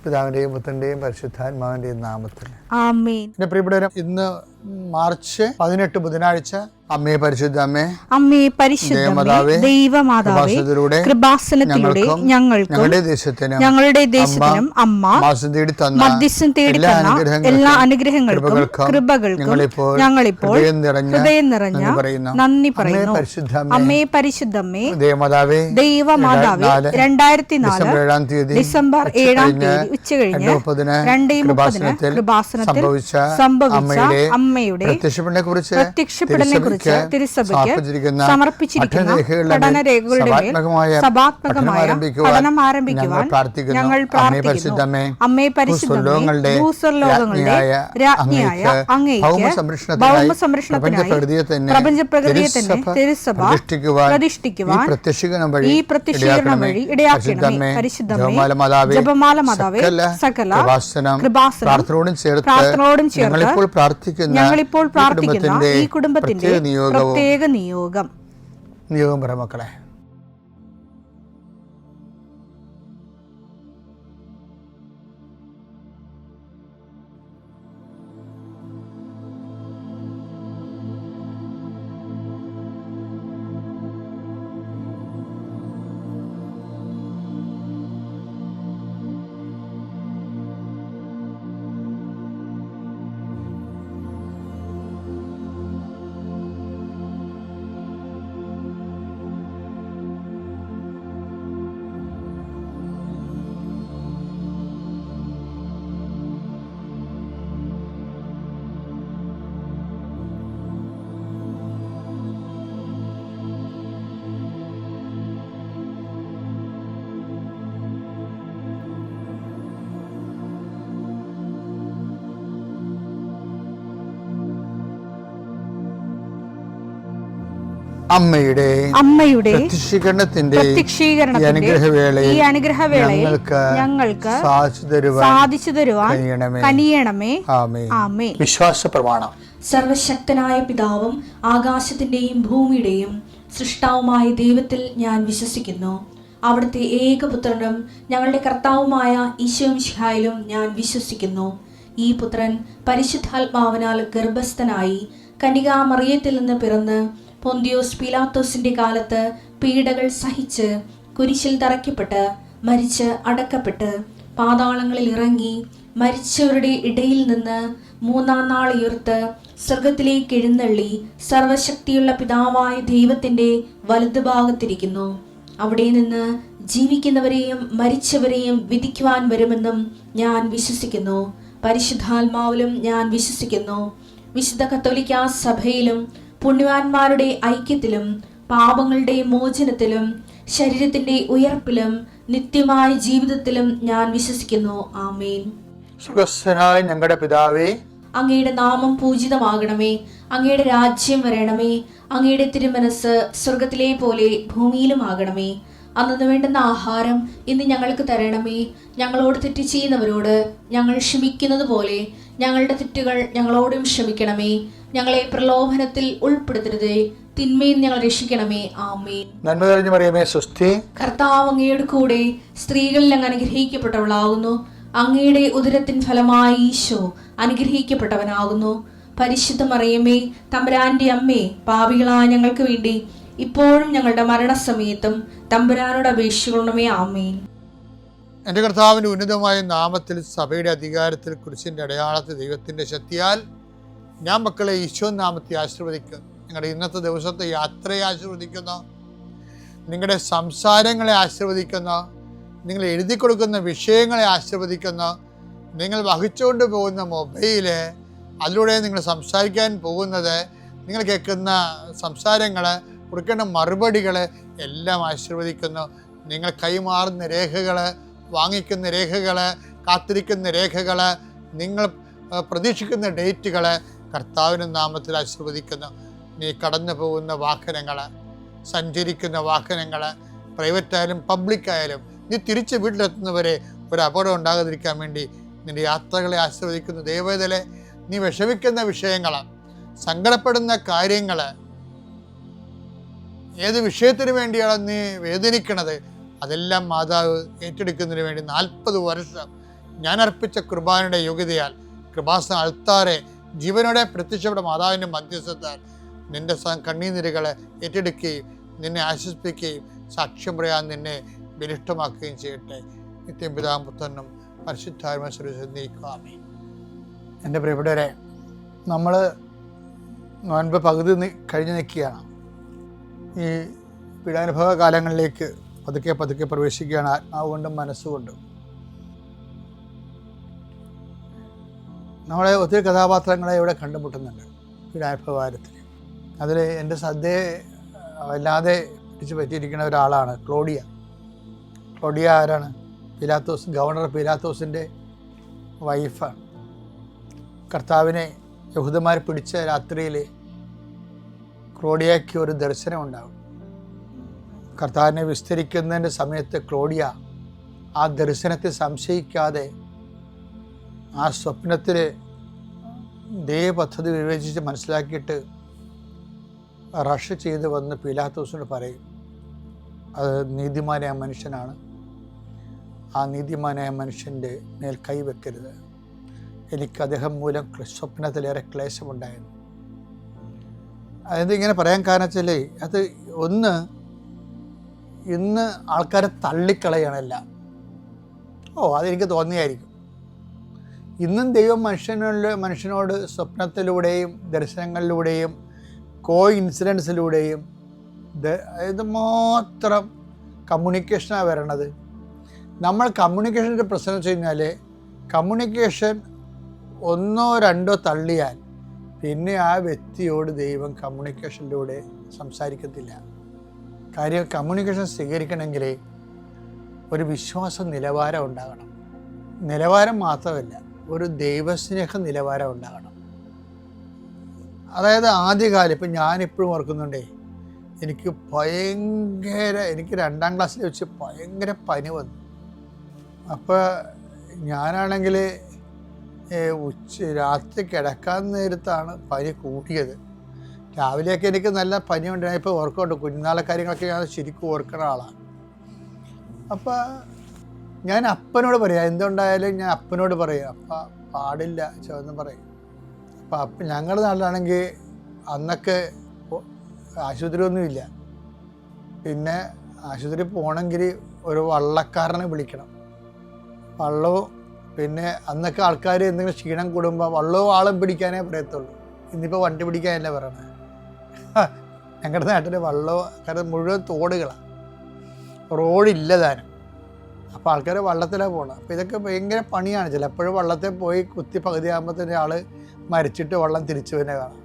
പിതാവിന്റെയും പുത്രന്റെയും പരിശുദ്ധാത്മാവിന്റെയും നാമത്തിൽ ആമേൻ. എന്റെ പ്രിയപ്പെട്ടവരെ, ഇന്ന് മാർച്ച് 18 ബുധനാഴ്ച. അമ്മേ പരിശുദ്ധ അമ്മേ, അമ്മേ പരിശുദ്ധമേ, ദൈവമാതാവേ, കൃപാസനത്തിലൂടെ ഞങ്ങൾക്കും ഞങ്ങളുടെ ദേശത്തിനും അമ്മ മധ്യസ്ഥം തേടി തന്ന എല്ലാ അനുഗ്രഹങ്ങൾക്കും കൃപകൾക്കും ഞങ്ങളിപ്പോൾ ഹൃദയം നിറഞ്ഞ നന്ദി പറയുന്നു. അമ്മേ പരിശുദ്ധമേ, ദൈവമാതാവേ, 2004 ഡിസംബർ 7 ഉച്ചകഴിഞ്ഞ് 2:30 കൃപാസനത്തിൽ സംഭവിച്ച അമ്മയുടെ പ്രത്യക്ഷപ്പെടലിനെ കുറിച്ച് തിരുസഭയ്ക്ക് സമർപ്പിച്ചിരിക്കുന്ന പഠനരേഖകളുടെ മേൽ സഭാത്മകമായ പഠനം ആരംഭിക്കുവാൻ ഞങ്ങൾ പ്രാർത്ഥിക്കുന്നു. അമ്മേ പരിശുദ്ധമേ, ഭൂസ്വർലോകങ്ങളുടെ രാജ്ഞിയായ അങ്ങേയ്ക്ക് ഭൗമസംരക്ഷണത്തിനായി പ്രപഞ്ചപ്രകൃതിയെ തന്നെ തിരുസഭ പ്രതിഷ്ഠിക്കുവാൻ ഈ പ്രത്യക്ഷീകരണം വഴി ഇടയാക്കണമേ. പരിശുദ്ധമേ, ജപമാല മാതാവേ, സകല കൃപാസനം പ്രാർത്ഥനയോടും ചേർത്ത് ഞങ്ങളിപ്പോൾ പ്രാർത്ഥിക്കുന്ന ഈ കുടുംബത്തിന്റെ പ്രത്യേക നിയോഗം പറ മക്കളെ. അമ്മയുടെ പ്രത്യക്ഷീകരണത്തിന്റെ ഈ അനുഗ്രഹവേളയിൽ ഞങ്ങൾക്ക് സാധിച്ചു തരുവാൻ കനിയണമേ. ആമേൻ. വിശ്വാസ പ്രമാണം. സർവശക്തനായ പിതാവും ആകാശത്തിന്റെയും ഭൂമിയുടെയും സൃഷ്ടാവുമായ ദൈവത്തിൽ ഞാൻ വിശ്വസിക്കുന്നു. അവിടുത്തെ ഏകപുത്രനും ഞങ്ങളുടെ കർത്താവുമായ ഈശോ മിശിഹായിലും ഞാൻ വിശ്വസിക്കുന്നു. ഈ പുത്രൻ പരിശുദ്ധാത്മാവിനാൽ ഗർഭസ്ഥനായി കന്യകാമറിയത്തിൽ നിന്ന് പിറന്ന് പൊന്തിയോസ് പീലാത്തോസിന്റെ കാലത്ത് പീഡകൾ സഹിച്ച് കുരിശിൽ തറയ്ക്കപ്പെട്ട് മരിച്ച് അടക്കപ്പെട്ട് പാതാളങ്ങളിൽ ഇറങ്ങി മരിച്ചവരുടെ ഇടയിൽ നിന്ന് 3-ാം നാൾ ഉയർത്ത് സ്വർഗത്തിലേക്ക് എഴുന്നള്ളി സർവശക്തിയുള്ള പിതാവായ ദൈവത്തിന്റെ വലതുഭാഗത്തിരിക്കുന്നു. അവിടെ നിന്ന് ജീവിക്കുന്നവരെയും മരിച്ചവരെയും വിധിക്കുവാൻ വരുമെന്നും ഞാൻ വിശ്വസിക്കുന്നു. പരിശുദ്ധാത്മാവിലും ഞാൻ വിശ്വസിക്കുന്നു. വിശുദ്ധ കത്തോലിക്കാ സഭയിലും പുണ്യവാന്മാരുടെ ഐക്യത്തിലും പാപങ്ങളുടെ മോചനത്തിലും ശരീരത്തിന്റെ ഉയർപ്പിലും നിത്യമായ ജീവിതത്തിലും ഞാൻ വിശ്വസിക്കുന്നു. ആമേൻ. സുഖസ്ഥനായ ഞങ്ങളുടെ പിതാവേ, അങ്ങയുടെ നാമം പൂജിതമാകണമേ. അങ്ങയുടെ രാജ്യം വരണമേ. അങ്ങയുടെ തിരുമനസ് സ്വർഗത്തിലെ പോലെ ഭൂമിയിലും ആകണമേ. അന്നു വേണ്ടുന്ന ആഹാരം ഇന്ന് ഞങ്ങൾക്ക് തരണമേ. ഞങ്ങളോട് തെറ്റ് ചെയ്യുന്നവരോട് ഞങ്ങൾ ക്ഷമിക്കുന്നത് പോലെ ഞങ്ങളുടെ തെറ്റുകൾ ഞങ്ങളോടും ക്ഷമിക്കണമേ. ഞങ്ങളെ പ്രലോഭനത്തിൽ ഉൾപ്പെടുത്തരുതേ, തിന്മയിൽ ഞങ്ങൾ രക്ഷിക്കണമേ. ആമേൻ. നന്മ നിറഞ്ഞ മറിയമേ, സ്വസ്തി. കർത്താവ് അങ്ങയുടെ കൂടെ സ്ത്രീകളിൽ അങ്ങ് അനുഗ്രഹിക്കപ്പെട്ടവളാകുന്നു. അങ്ങയുടെ ഉദരത്തിൻ ഫലമായി ഈശോ അനുഗ്രഹിക്കപ്പെട്ടവനാകുന്നു. പരിശുദ്ധ മറിയമേ, തമ്പുരാന്റെ അമ്മേ, പാപികളായ ഞങ്ങൾക്ക് വേണ്ടി ഇപ്പോഴും ഞങ്ങളുടെ മരണസമയത്തും തമ്പുരാനോട് അപേക്ഷിക്കണമേ. ആമേൻ. എൻ്റെ കർത്താവിൻ്റെ ഉന്നതമായ നാമത്തിൽ സഭയുടെ അധികാരത്തിൽ കുരിശിൻ്റെ അടയാളത്തിൽ ദൈവത്തിൻ്റെ ശക്തിയാൽ ഞാൻ മക്കളെ ഈശോ നാമത്തെ ആശീർവദിക്കുന്നു. നിങ്ങളുടെ ഇന്നത്തെ ദിവസത്തെ യാത്രയെ ആശീർവദിക്കുന്നു. നിങ്ങളുടെ സംസാരങ്ങളെ ആശീർവദിക്കുന്നു. നിങ്ങൾ എഴുതി കൊടുക്കുന്ന വിഷയങ്ങളെ ആശീർവദിക്കുന്നു. നിങ്ങൾ വഹിച്ചുകൊണ്ട് പോകുന്ന മൊബൈല്, അതിലൂടെ നിങ്ങൾ സംസാരിക്കാൻ പോകുന്നത്, നിങ്ങൾ കേൾക്കുന്ന സംസാരങ്ങൾ, കൊടുക്കേണ്ട മറുപടികൾ എല്ലാം ആശീർവദിക്കുന്നു. നിങ്ങൾ കൈമാറുന്ന രേഖകൾ, വാങ്ങിക്കുന്ന രേഖകൾ, കാത്തിരിക്കുന്ന രേഖകൾ, നിങ്ങൾ പ്രതീക്ഷിക്കുന്ന ഡേറ്റുകൾ കർത്താവിൻ്റെ നാമത്തിൽ ആശീർവദിക്കുന്നു. നീ കടന്നു പോകുന്ന വാഹനങ്ങൾ, സഞ്ചരിക്കുന്ന വാഹനങ്ങൾ, പ്രൈവറ്റായാലും പബ്ലിക്കായാലും, നീ തിരിച്ച് വീട്ടിലെത്തുന്നവരെ ഒരു അപകടം ഉണ്ടാകാതിരിക്കാൻ വേണ്ടി നിൻ്റെ യാത്രകളെ ആശീർവദിക്കുന്നു. ദൈവവേദലെ, നീ വിഷമിക്കുന്ന വിഷയങ്ങൾ, സങ്കടപ്പെടുന്ന കാര്യങ്ങൾ, ഏത് വിഷയത്തിന് വേണ്ടിയാണ് നീ വേദനിക്കണത്, അതെല്ലാം മാതാവ് ഏറ്റെടുക്കുന്നതിന് വേണ്ടി 40 വർഷം ഞാൻ അർപ്പിച്ച കുർബാനയുടെ യോഗ്യതയാൽ കൃപാസന അൾത്താരെ ജീവനോടെ പ്രത്യക്ഷപ്പെട്ട മാതാവിൻ്റെ മധ്യസ്ഥത്താൽ നിന്റെ കണ്ണീനിരകളെ ഏറ്റെടുക്കുകയും നിന്നെ ആശ്വസിപ്പിക്കുകയും സാക്ഷ്യം പറയാൻ നിന്നെ ബലിഷ്ഠമാക്കുകയും ചെയ്യട്ടെ. നിത്യം പിതാവും പുത്രനും പരിശുദ്ധാത്മാവിനെ. എൻ്റെ പ്രിയപ്പെട്ടവരെ, നമ്മൾ നോൻപ് പകുതി കഴിഞ്ഞ് നിൽക്കുകയാണ്. ഈ പീഡാനുഭവ കാലങ്ങളിലേക്ക് പതുക്കെ പതുക്കെ പ്രവേശിക്കുകയാണ്, ആത്മാവ് കൊണ്ടും മനസ്സുകൊണ്ടും. നമ്മളെ ഒത്തിരി കഥാപാത്രങ്ങളെ ഇവിടെ കണ്ടുമുട്ടുന്നുണ്ട് പീഡാനുഭവകാലത്തിൽ. അതിൽ എൻ്റെ ശ്രദ്ധയെ വല്ലാതെ പിടിച്ചു പറ്റിയിരിക്കുന്ന ഒരാളാണ് ക്ലോഡിയ. ക്ലോഡിയ ആരാണ്? പിലാത്തോസ്, ഗവർണർ പിലാത്തോസിൻ്റെ വൈഫാണ്. കർത്താവിനെ യഹൂദന്മാർ പിടിച്ച രാത്രിയിൽ ക്ലോഡിയയ്ക്ക് ഒരു ദർശനം ഉണ്ടാകും. കർത്താവിനെ വിസ്തരിക്കുന്നതിൻ്റെ സമയത്ത് ക്ലോഡിയ ആ ദർശനത്തെ സംശയിക്കാതെ ആ സ്വപ്നത്തിൽ ദൈവപദ്ധതി വിവേചിച്ച് മനസ്സിലാക്കിയിട്ട് റഷ് ചെയ്ത് വന്ന് പീലാത്തോസിനോട് പറയും, അത് നീതിമാനായ മനുഷ്യനാണ്, ആ നീതിമാനായ മനുഷ്യൻ്റെ മേൽ കൈവെക്കരുത്, എനിക്ക് അദ്ദേഹം മൂലം സ്വപ്നത്തിലേറെ ക്ലേശമുണ്ടായിരുന്നു. അതായത് ഇങ്ങനെ പറയാൻ കാരണം വെച്ചാൽ അത് ഒന്ന്, ഇന്ന് ആൾക്കാരെ തള്ളിക്കളയണല്ല. അതെനിക്ക് തോന്നിയായിരിക്കും. ഇന്നും ദൈവം മനുഷ്യനോട് സ്വപ്നത്തിലൂടെയും ദർശനങ്ങളിലൂടെയും ഇൻസിഡൻസിലൂടെയും ഇത് മാത്രം കമ്മ്യൂണിക്കേഷനാണ് വരണത്. നമ്മൾ കമ്മ്യൂണിക്കേഷൻ്റെ പ്രശ്നം വെച്ച് കഴിഞ്ഞാൽ കമ്മ്യൂണിക്കേഷൻ ഒന്നോ രണ്ടോ തള്ളിയാൽ പിന്നെ ആ വ്യക്തിയോട് ദൈവം കമ്മ്യൂണിക്കേഷനിലൂടെ സംസാരിക്കത്തില്ല. കാര്യം കമ്മ്യൂണിക്കേഷൻ സ്വീകരിക്കണമെങ്കിൽ ഒരു വിശ്വാസ നിലവാരം ഉണ്ടാകണം. നിലവാരം മാത്രമല്ല, ഒരു ദൈവസ്നേഹ നിലവാരം ഉണ്ടാകണം. അതായത് ആദ്യകാലം ഇപ്പം ഞാനിപ്പോഴും ഓർക്കുന്നുണ്ടേ, എനിക്ക് 2ാം ക്ലാസ്സിൽ വെച്ച് ഭയങ്കര പനി വന്നു. അപ്പോൾ ഞാനാണെങ്കിൽ രാത്രി കിടക്കാൻ നേരത്താണ് പനി കൂട്ടിയത്. രാവിലെയൊക്കെ എനിക്ക് നല്ല പനി ഉണ്ട്. ഞാൻ ഇപ്പോൾ ഓർക്കുന്നുണ്ട്, കുഞ്ഞുനാളെ കാര്യങ്ങളൊക്കെ ഞാൻ ശരിക്കും ഓർക്കുന്ന ആളാണ്. അപ്പോൾ ഞാൻ അപ്പനോട് പറയാം, എന്തുണ്ടായാലും ഞാൻ അപ്പനോട് പറയും. അപ്പം പാടില്ല ചെന്ന് പറയും. അപ്പം ഞങ്ങളുടെ നാട്ടിലാണെങ്കിൽ അന്നൊക്കെ ആശുപത്രിയൊന്നുമില്ല. പിന്നെ ആശുപത്രി പോകണമെങ്കിൽ ഒരു വള്ളക്കാരനെ വിളിക്കണം. വള്ളവും പിന്നെ അന്നൊക്കെ ആൾക്കാർ എന്തെങ്കിലും ക്ഷീണം കൂടുമ്പോൾ വള്ളവും ആളും പിടിക്കാനേ പറയത്തുള്ളൂ. ഇന്നിപ്പോൾ വണ്ടി പിടിക്കാനല്ലേ പറയണത്. ഞങ്ങളുടെ നാട്ടിൽ വള്ളവും കാരണം മുഴുവൻ തോടുകളാണ്, റോഡില്ല താനും. അപ്പോൾ ആൾക്കാർ വള്ളത്തിലാണ് പോകണം. അപ്പോൾ ഇതൊക്കെ ഭയങ്കര പണിയാണ്. ചിലപ്പോഴും വള്ളത്തിൽ പോയി കുത്തി പകുതിയാകുമ്പോൾ തന്നെ ആൾ മരിച്ചിട്ട് വെള്ളം തിരിച്ചു തന്നെ കാണാം.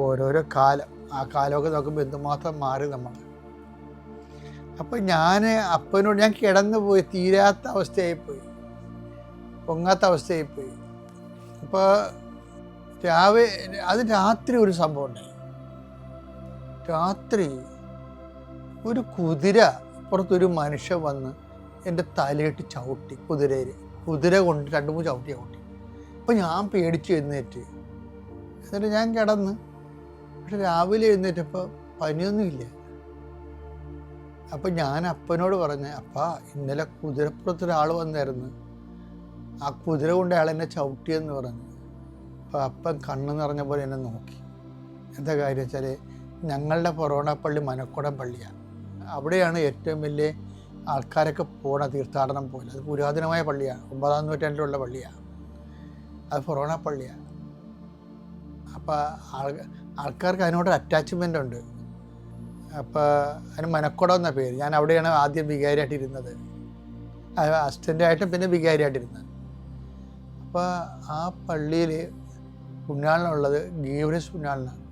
ഓരോരോ കാലം, ആ കാലമൊക്കെ നോക്കുമ്പോൾ എന്തുമാത്രം മാറി നമ്മൾ. അപ്പോൾ ഞാൻ അപ്പനോട് ഞാൻ കിടന്നു പോയി, തീരാത്ത അവസ്ഥയായിപ്പോയി, പൊങ്ങാത്ത അവസ്ഥയായിപ്പോയി. അപ്പോൾ രാത്രി ഒരു സംഭവം ഉണ്ടായി. രാത്രി ഒരു കുതിര പുറത്തൊരു മനുഷ്യൻ വന്ന് എൻ്റെ തലയിട്ട് ചവിട്ടി. കുതിര കൊണ്ട് 2-3 ചവിട്ടി. അപ്പോൾ ഞാൻ പേടിച്ച് എഴുന്നേറ്റ്. എന്നിട്ട് ഞാൻ കിടന്ന്. പക്ഷെ രാവിലെ എഴുന്നേറ്റപ്പോൾ പനിയൊന്നുമില്ല. അപ്പം ഞാൻ അപ്പനോട് പറഞ്ഞ്, അപ്പാ ഇന്നലെ കുതിരപ്പുറത്തൊരാൾ വന്നായിരുന്നു, ആ കുതിര കൊണ്ട് അയാൾ എന്നെ ചവിട്ടിയെന്ന് പറഞ്ഞു. അപ്പോൾ അപ്പൻ കണ്ണ് നിറഞ്ഞ പോലെ എന്നെ നോക്കി. എന്താ കാര്യം വെച്ചാൽ ഞങ്ങളുടെ ഫൊറോണ പള്ളി മനക്കുടം പള്ളിയാണ്. അവിടെയാണ് ഏറ്റവും വലിയ ആൾക്കാരൊക്കെ പോണ തീർത്ഥാടനം പോലെ. അത് പുരാതനമായ പള്ളിയാണ്, 9ാം നൂറ്റാണ്ടിലുള്ള പള്ളിയാണ്. അത് ഫൊറോണ പള്ളിയാണ്. അപ്പോൾ ആൾക്കാർക്ക് അതിനോടൊരു അറ്റാച്ച്മെൻ്റ് ഉണ്ട്. അപ്പോൾ അതിന് മനക്കുടം എന്ന പേര്. ഞാൻ അവിടെയാണ് ആദ്യം വികാരിയായിട്ടിരുന്നത്, അസിസ്റ്റൻ്റായിട്ടും പിന്നെ വികാരിയായിട്ടിരുന്നത്. അപ്പോൾ ആ പള്ളിയിൽ പുണ്യാളനുള്ളത് ഗീവരസ് പുണ്യാളനാണ്.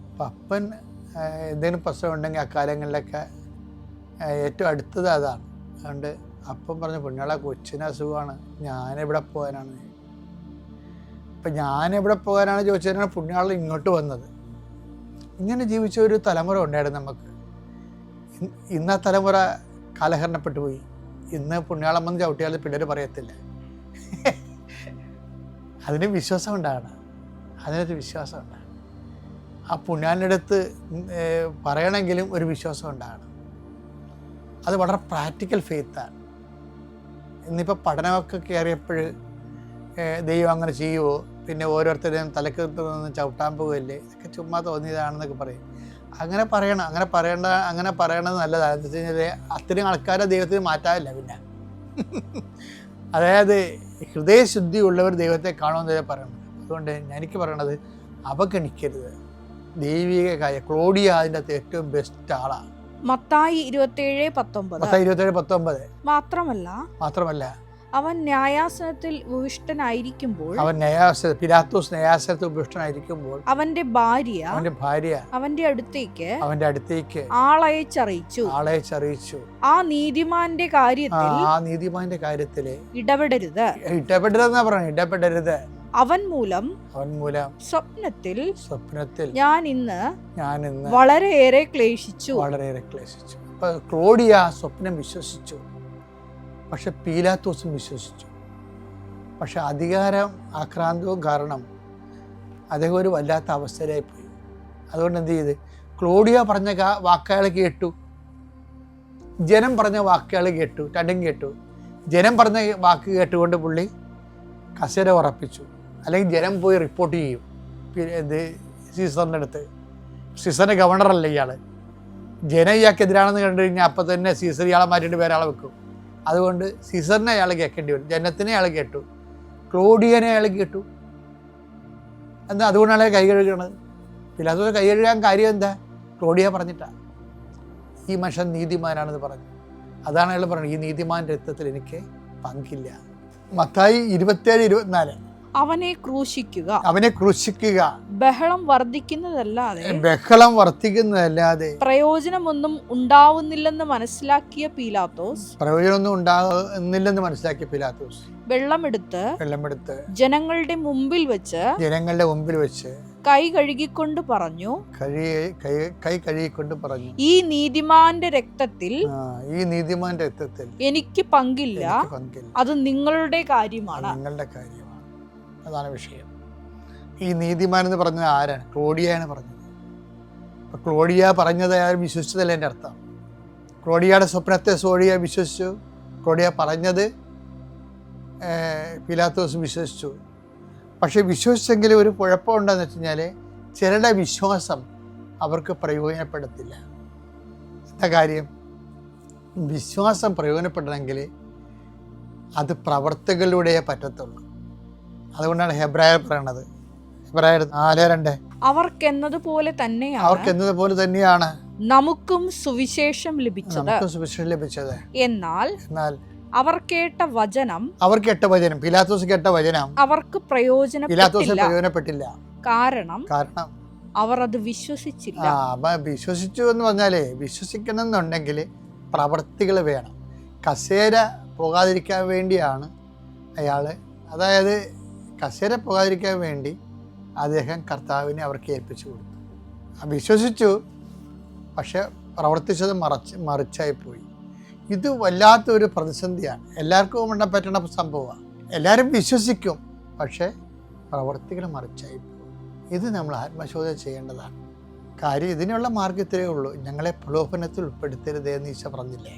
അപ്പം അപ്പൻ എന്തെങ്കിലും പ്രശ്നം ഉണ്ടെങ്കിൽ അക്കാലങ്ങളിലൊക്കെ ഏറ്റവും അടുത്തത് അതാണ്. അതുകൊണ്ട് അപ്പം പറഞ്ഞു, പുണ്യാള കൊച്ചിന് അസുഖമാണ്, ഞാനെവിടെ പോകാനാണ്. അപ്പം ഞാനെവിടെ പോകാനാണ് ചോദിച്ചതിനാണ് പുണ്യാളൻ ഇങ്ങോട്ട് വന്നത്. ഇങ്ങനെ ജീവിച്ച ഒരു തലമുറ ഉണ്ടായിരുന്നു നമുക്ക്. ഇന്ന് ആ തലമുറ കാലഹരണപ്പെട്ടു പോയി. ഇന്ന് പുണ്യാളം വന്ന് ചവിട്ടിയാൽ പിള്ളേർ പറയത്തില്ല. അതിന് വിശ്വാസം ഉണ്ടാകണം, അതിനൊരു വിശ്വാസം ഉണ്ടാകണം. ആ പുണ്യാളിൻ്റെ അടുത്ത് പറയണമെങ്കിലും ഒരു വിശ്വാസം ഉണ്ടാകണം. അത് വളരെ പ്രാക്ടിക്കൽ ഫെയ്ത്താണ്. ഇന്നിപ്പോൾ പഠനമൊക്കെ കയറിയപ്പോൾ ദൈവം അങ്ങനെ ചെയ്യുമോ, പിന്നെ ഓരോരുത്തരെയും തലക്ക് നിന്ന് ചവിട്ടാൻ പോകുകയല്ലേ, ഇതൊക്കെ ചുമ്മാ തോന്നിയതാണെന്നൊക്കെ പറയും. അങ്ങനെ പറയണത് നല്ലതാണ്. എന്താ വെച്ച് കഴിഞ്ഞാൽ അത്രയും ആൾക്കാരെ ദൈവത്തിന് മാറ്റാറില്ല. പിന്നെ അതായത് ഹൃദയശുദ്ധിയുള്ളവർ ദൈവത്തെ കാണുമെന്നേ പറയണത്. അതുകൊണ്ട് എനിക്ക് പറയണത് അവഗണിക്കരുത് ദൈവിക കാര്യം. ക്ലോഡിയ അതിൻ്റെ അകത്ത് ഏറ്റവും ബെസ്റ്റ് ആളാണ്. മത്തായി 27:19 മാത്രമല്ല അവൻ ന്യായാസനത്തിൽ ഉപവിഷ്ടനായിരിക്കുമ്പോൾ പിലാത്തോസ് ന്യായാസനത്തിൽ ഉപവിഷ്ടനായിരിക്കുമ്പോൾ അവന്റെ ഭാര്യ അവന്റെ അടുത്തേക്ക് ആളയച്ചറിയിച്ചു ആ നീതിമാന്റെ കാര്യത്തിൽ ഇടപെടരുത്. അവൻ മൂലം സ്വപ്നത്തിൽ ഞാൻ ഇന്ന് വളരെയേറെ ക്ലേശിച്ചു. അപ്പൊ ക്ലോഡിയ സ്വപ്നം വിശ്വസിച്ചു, പക്ഷെ പീലാത്തോസും വിശ്വസിച്ചു. പക്ഷെ അധികാരം ആക്രാന്തവും കാരണം അദ്ദേഹം ഒരു വല്ലാത്ത അവസ്ഥയിലായി പോയി. അതുകൊണ്ട് എന്ത് ചെയ്ത്, ക്ലോഡിയ പറഞ്ഞ വാക്കുകൾ കേട്ടു, ജനം പറഞ്ഞ വാക്കുകൾ കേട്ടു, രണ്ടും കേട്ടു. ജനം പറഞ്ഞ വാക്ക് കേട്ടുകൊണ്ട് പുള്ളി കസേര ഉറപ്പിച്ചു. അല്ലെങ്കിൽ ജനം പോയി റിപ്പോർട്ട് ചെയ്യും സീസറിൻ്റെ അടുത്ത്. സീസറിൻ്റെ ഗവർണറല്ല ഇയാൾ. ജനം ഇയാൾക്കെതിരാണെന്ന് കണ്ടു കഴിഞ്ഞാൽ അപ്പം തന്നെ സീസർ ഇയാളെ മാറ്റിയിട്ട് വേറെ ആളെ വെക്കും. അതുകൊണ്ട് സീസറിനെ അയാൾ കേൾക്കേണ്ടി വരും. ജനത്തിനെ അയാൾ കേട്ടു, ക്ലോഡിയനെ അയാൾ കേട്ടു. എന്താ അതുകൊണ്ടാണ് അയാൾ കൈ കഴുകണത്. പിലാത്തോസ് കൈ കഴുകാൻ കാര്യം എന്താ? ക്ലോഡിയ പറഞ്ഞിട്ടാണ്. ഈ മനുഷ്യൻ നീതിമാനാണെന്ന് പറഞ്ഞു. അതാണ് അയാൾ പറയുന്നത്, ഈ നീതിമാൻ്റെ രക്തത്തിൽ എനിക്ക് പങ്കില്ല. മത്തായി 27:24 അവനെ ക്രൂശിക്കുക ബഹളം വർദ്ധിക്കുന്നതല്ലാതെ പ്രയോജനമൊന്നും ഉണ്ടാവുന്നില്ലെന്ന് മനസ്സിലാക്കിയ പീലാത്തോസ് വെള്ളമെടുത്ത് ജനങ്ങളുടെ മുമ്പിൽ വെച്ച് കൈ കഴുകിക്കൊണ്ട് പറഞ്ഞു, ഈ നീതിമാന്റെ രക്തത്തിൽ എനിക്ക് പങ്കില്ല, അത് നിങ്ങളുടെ കാര്യമാണ്. അതാണ് വിഷയം. ഈ നീതിമാൻ എന്ന് പറഞ്ഞത് ആരാണ്? ക്ലോഡിയാണ് പറഞ്ഞത്. അപ്പൊ ക്ലോഡിയ പറഞ്ഞത് ആരും വിശ്വസിച്ചതല്ല എൻ്റെ അർത്ഥം. ക്ലോഡിയയുടെ സ്വപ്നത്തെ ക്ലോഡിയ വിശ്വസിച്ചു. ക്ലോഡിയ പറഞ്ഞത് പീലാത്തോസ് വിശ്വസിച്ചു. പക്ഷെ വിശ്വസിച്ചെങ്കിൽ ഒരു കുഴപ്പമുണ്ടെന്ന് വെച്ച് കഴിഞ്ഞാൽ ചിലരുടെ വിശ്വാസം അവർക്ക് പ്രയോജനപ്പെടത്തില്ല. എന്താ കാര്യം? വിശ്വാസം പ്രയോജനപ്പെടണമെങ്കിൽ അത് പ്രവർത്തികളിലൂടെ പറ്റത്തുള്ളൂ. അതുകൊണ്ടാണ് ഹെബ്രായർ പറയണത്, ഹെബ്രായർ 4:2 അവർക്കെന്നതുപോലെ തന്നെയാണ് നമുക്കും സുവിശേഷം ലഭിച്ചത്. എന്നാൽ അവർ കേട്ട വചനം പീലാത്തോസ് കേട്ട വചനം അവർക്ക് പ്രയോജനപ്പെട്ടില്ല. കാരണം അവർ അത് വിശ്വസിച്ചില്ല. വിശ്വസിച്ചു എന്ന് പറഞ്ഞാലേ, വിശ്വസിക്കണം എന്നുണ്ടെങ്കിൽ പ്രവർത്തികൾ വേണം. കസേര പോകാതിരിക്കാൻ വേണ്ടിയാണ് അയാള്, അതായത് കസേര പോകാതിരിക്കാൻ വേണ്ടി അദ്ദേഹം കർത്താവിനെ അവർക്ക് ഏൽപ്പിച്ചു കൊടുത്തു. വിശ്വസിച്ചു, പക്ഷെ പ്രവർത്തിച്ചത് മറിച്ചായിപ്പോയി. ഇത് വല്ലാത്തൊരു പ്രതിസന്ധിയാണ്. എല്ലാവർക്കും ഉണ്ടാൻ പറ്റുന്ന സംഭവമാണ്. എല്ലാവരും വിശ്വസിക്കും, പക്ഷേ പ്രവർത്തികൾ മറിച്ചായിപ്പോയി. ഇത് നമ്മൾ ആത്മശോധന ചെയ്യേണ്ടതാണ്. കാര്യം ഇതിനുള്ള മാർഗത്തിലേ ഉള്ളൂ. ഞങ്ങളെ പ്രലോഭനത്തിൽ ഉൾപ്പെടുത്തരുതേ എന്ന് ഈശോ പറഞ്ഞില്ലേ.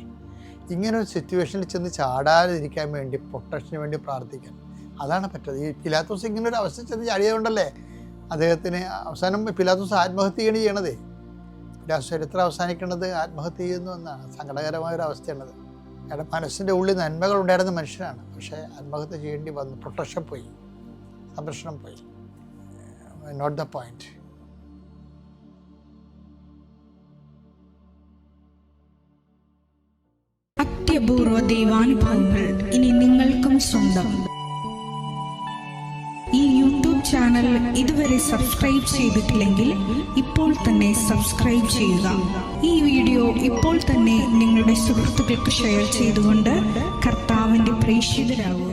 ഇങ്ങനൊരു സിറ്റുവേഷനിൽ ചെന്ന് ചാടാതിരിക്കാൻ വേണ്ടി, പ്രൊട്ടക്ഷന് വേണ്ടി പ്രാർത്ഥിക്കണം. അതാണ് പറ്റത്. ഈ പീലാത്തോസ് ഇങ്ങനൊരു അവസ്ഥ ചെന്ന് ചാടിയതുകൊണ്ടല്ലേ അദ്ദേഹത്തിന് അവസാനം പീലാത്തോസ് ആത്മഹത്യ ചെയ്യണതേ. പീലാത്തോസ് ചരിത്രം അവസാനിക്കുന്നത് ആത്മഹത്യ ചെയ്യുന്നു എന്നാണ്. സങ്കടകരമായൊരു അവസ്ഥയാണത്. അയാളുടെ മനസ്സിൻ്റെ ഉള്ളിൽ നന്മകൾ ഉണ്ടായിരുന്ന മനുഷ്യനാണ്, പക്ഷേ ആത്മഹത്യ ചെയ്യേണ്ടി വന്നു. പ്രൊട്ടക്ഷൻ പോയി, സംരക്ഷണം പോയി. Note the point. അത്യപൂർവ ദൈവാനുഭവങ്ങൾ ഇനി നിങ്ങൾക്കും സ്വന്തം. ഈ യൂട്യൂബ് ചാനൽ ഇതുവരെ സബ്സ്ക്രൈബ് ചെയ്തിട്ടില്ലെങ്കിൽ ഇപ്പോൾ തന്നെ സബ്സ്ക്രൈബ് ചെയ്യുക. ഈ വീഡിയോ ഇപ്പോൾ തന്നെ നിങ്ങളുടെ സുഹൃത്തുക്കൾക്ക് ഷെയർ ചെയ്തുകൊണ്ട് കർത്താവിൻ്റെ പ്രേക്ഷിതരാകുക.